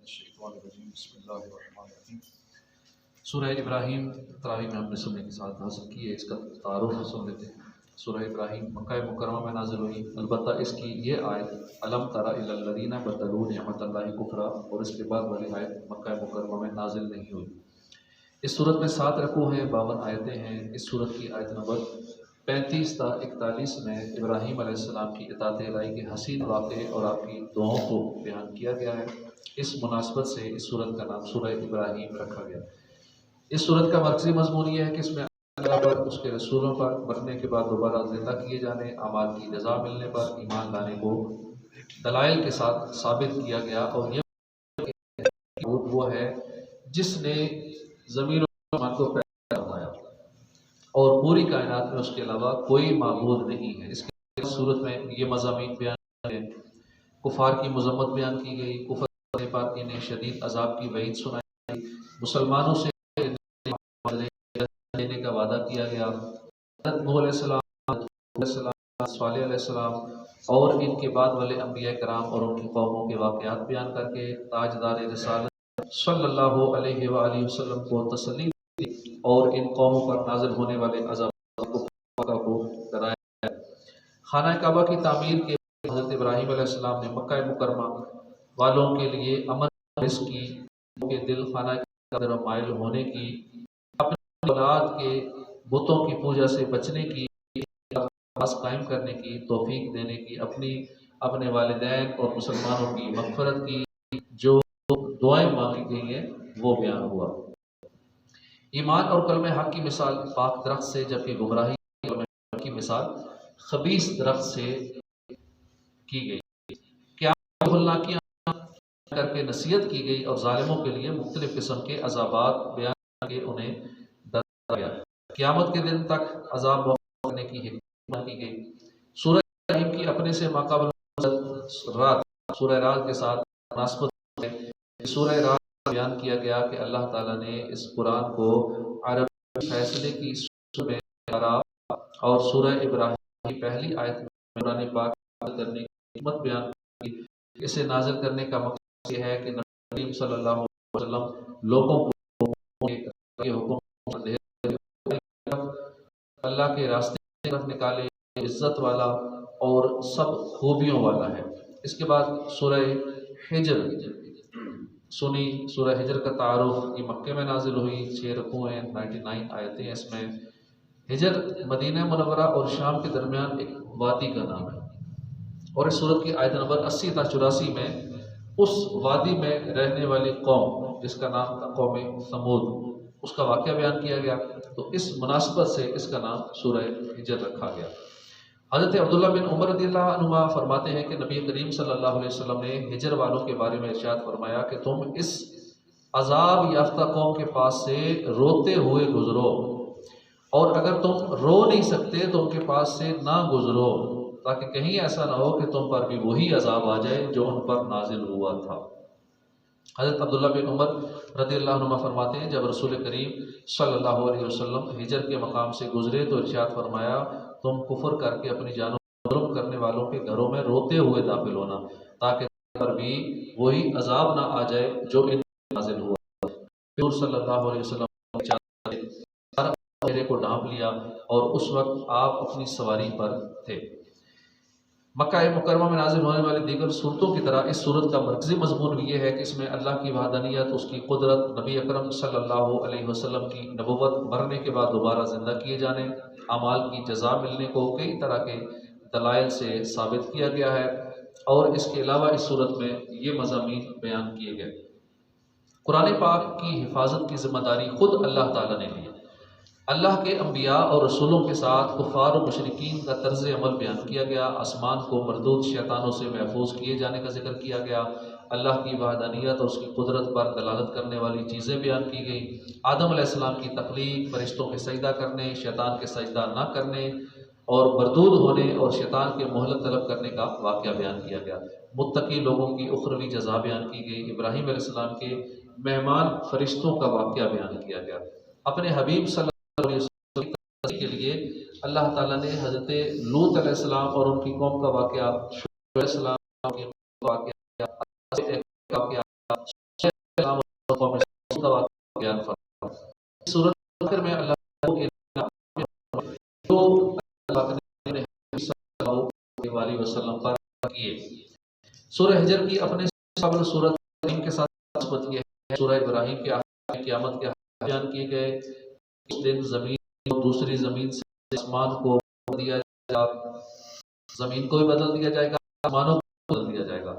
الشیطان الرجیم بسم اللہ الرحمن الرحیم۔ سورہ ابراہیم تراویح میں ہم نے سننے کی ساتھ حاصل کی ہے، اس کا تعارف سن لیتے ہیں۔ سورہ ابراہیم مکہ مکرمہ میں نازل ہوئی، البتہ اس کی یہ آیت الم تر الی الذین بدلوا نعمت اللہ کفرا، اور اس کے بعد والی آیت مکہ مکرمہ میں نازل نہیں ہوئی۔ اس صورت میں 7 رکوع ہیں، 52 آیتیں ہیں۔ اس صورت کی آیت نمبر 35 تا 41 میں ابراہیم علیہ السلام کی اطاعت الہی کے حسین واقعے اور آپ کی دعاؤں کو بیان کیا گیا ہے۔ اس مناسبت سے اس صورت کا نام سورہ ابراہیم رکھا گیا۔ اس صورت کا مرکزی مضمون یہ ہے کہ اس میں اللہ پر، اس کے رسولوں پر، مرنے کے بعد دوبارہ زندہ کیے جانے، اعمال کی جزا ملنے پر ایمان لانے کو دلائل کے ساتھ ثابت کیا گیا، اور یہ وہ ہے جس نے زمین و آسمان کو پیدا فرمایا اور پوری کائنات میں اس کے علاوہ کوئی معبود نہیں ہے۔ اس کے صورت میں یہ مضامین بیان ہیں، کفار کی مذمت بیان کی گئی، کفر کرنے پر انہیں شدید عذاب کی وعید سنائی گئی، مسلمانوں سے دینے کا وعدہ کیا گیا، حضرت نوح علیہ السلام، صالح علیہ السلام اور ان کے بعد والے انبیاء کرام اور ان کی قوموں کے واقعات بیان کر کے تاجدار رسالت صلی اللہ علیہ وآلہ وسلم کو تسلی دی اور ان قوموں پر نازل ہونے والے عذاب کو ڈرایا۔ خانہ کعبہ کی تعمیر کے حضرت ابراہیم علیہ السلام نے مکہ مکرمہ والوں کے لیے امن رزق کی، کے دل خانہ کی طرف مائل ہونے کی، اپنی اولاد کے بتوں کی پوجا سے بچنے کی، خاص قائم کرنے کی توفیق دینے کی، اپنے والدین اور مسلمانوں کی مغفرت کی جو دعائیں مانگی گئی ہیں وہ بیان ہوا۔ ایمان اور کلمہ حق کی مثال پاک درخت سے، جبکہ گمراہی کی مثال خبیث درخت سے کی گئی۔ کیا ہولناکیاں کر کے نصیحت کی گئی اور ظالموں کے لیے مختلف قسم کے عذابات بیان کر کے انہیں ڈرایا گیا۔ قیامت کے دن تک عذاب کرنے کی حکمت کی گئی۔ سورہ ابراہیم کی اپنے سے ماقابل رات سورہ رات کے ساتھ مناسبت ہے۔ سورہ رات بیان کیا گیا کہ اللہ تعالیٰ نے اس قرآن کو عربی فیصلے کی صورت میں اور سورہ ابراہیم کی پہلی آیت میں قرآن پاک کرنے کی حکمت بیان کی۔ اسے نازل کرنے کا مقصد یہ ہے کہ نبی کریم صلی اللہ علیہ وسلم لوگوں کو یہ حکم اللہ کے راستے کی طرف نکالے، عزت والا اور سب خوبیوں والا ہے۔ اس کے بعد سورہ ہجر سنی۔ سورہ ہجر کا تعارف یہ مکے میں نازل ہوئی، 6 رکوع ہیں، 99 آیتیں اس میں۔ ہجر مدینہ منورہ اور شام کے درمیان ایک وادی کا نام ہے، اور اس سورت کی آیت نمبر 80 تا 84 میں اس وادی میں رہنے والی قوم جس کا نام تھا قوم ثمود، اس کا واقعہ بیان کیا گیا، تو اس مناسبت سے اس کا نام سورہ ہجر رکھا گیا۔ حضرت عبداللہ بن عمر رضی اللہ عنہ فرماتے ہیں کہ نبی کریم صلی اللہ علیہ وسلم نے ہجر والوں کے بارے میں ارشاد فرمایا کہ تم اس عذاب یافتہ قوم کے پاس سے روتے ہوئے گزرو، اور اگر تم رو نہیں سکتے تو ان کے پاس سے نہ گزرو، تاکہ کہیں ایسا نہ ہو کہ تم پر بھی وہی عذاب آ جائے جو ان پر نازل ہوا تھا۔ حضرت عبداللہ بن عمر رضی اللہ عنہ فرماتے ہیں جب رسول کریم صلی اللہ علیہ وسلم ہجر کے مقام سے گزرے تو ارشاد فرمایا تم کفر کر کے اپنی جانوں کو ظلم کرنے والوں کے گھروں میں روتے ہوئے داخل ہونا، تاکہ تم پر بھی وہی عذاب نہ آ جائے جو ان پر نازل ہوا۔ حضور صلی اللہ علیہ وسلم کو ڈھانپ لیا اور اس وقت آپ اپنی سواری پر تھے۔ مکہ مکرمہ میں نازل ہونے والی دیگر صورتوں کی طرح اس صورت کا مرکزی مضمون بھی یہ ہے کہ اس میں اللہ کی وحدانیت، اس کی قدرت، نبی اکرم صلی اللہ علیہ وسلم کی نبوت، مرنے کے بعد دوبارہ زندہ کیے جانے، اعمال کی جزا ملنے کو کئی طرح کے دلائل سے ثابت کیا گیا ہے، اور اس کے علاوہ اس صورت میں یہ مضامین بیان کیے گئے۔ قرآن پاک کی حفاظت کی ذمہ داری خود اللہ تعالیٰ نے لی۔ اللہ کے انبیاء اور رسولوں کے ساتھ کفار و مشرکین کا طرز عمل بیان کیا گیا، آسمان کو مردود شیطانوں سے محفوظ کیے جانے کا ذکر کیا گیا، اللہ کی وحدانیت اور اس کی قدرت پر دلالت کرنے والی چیزیں بیان کی گئی، آدم علیہ السلام کی تخلیق، فرشتوں کے سجدہ کرنے، شیطان کے سجدہ نہ کرنے اور مردود ہونے اور شیطان کے مہلت طلب کرنے کا واقعہ بیان کیا گیا، متقی لوگوں کی اخروی جزا بیان کی گئی، ابراہیم علیہ السلام کے مہمان فرشتوں کا واقعہ بیان کیا گیا۔ اپنے حبیب صلی اللہ علیہ وسلم کے لیے اللہ تعالیٰ نے حضرت لوط علیہ السلام اور ان کی قوم کا واقعہ، شعیب علیہ السلام کے واقعہ، سورہ حجر کی اپنے قبل سورۃ ابراہیم کے ساتھ نسبت یہ ہے، سورہ ابراہیم کے احکام قیامت کے بیان کیے گئے، اس دن زمین کو دوسری زمین سے آسمان کو بدل دیا جائے گا، زمین کو بھی بدل دیا جائے گا، آسمانوں کو بدل دیا جائے گا،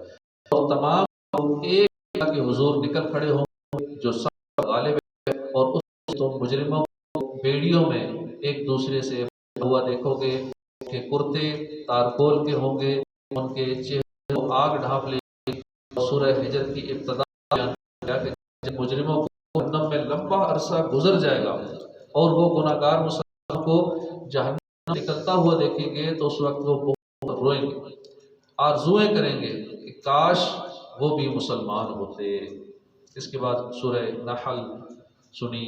اور تمام لوگ ایک اللہ کے حضور نکل کھڑے ہوں گے جو سب غالب ہے، اور اس تم مجرموں کو بیڑیوں میں ایک دوسرے سے ہوا دیکھو گے کہ کرتے تارکول کے ہوں گے، ان کے چہرے کو آگ ڈھانپ لے گی۔ سورہ حجر کی ابتدا بیان کیا کہ جب مجرموں کو جہنم میں لمبا عرصہ گزر جائے گا اور وہ گناہ گار مسلمانوں کو جہنم نکلتا ہوا دیکھیں گے تو اس وقت وہ بہت روئیں گے، آرزوئیں کریں گے کہ کاش وہ بھی مسلمان ہوتے۔ اس کے بعد سورہ نحل سنی،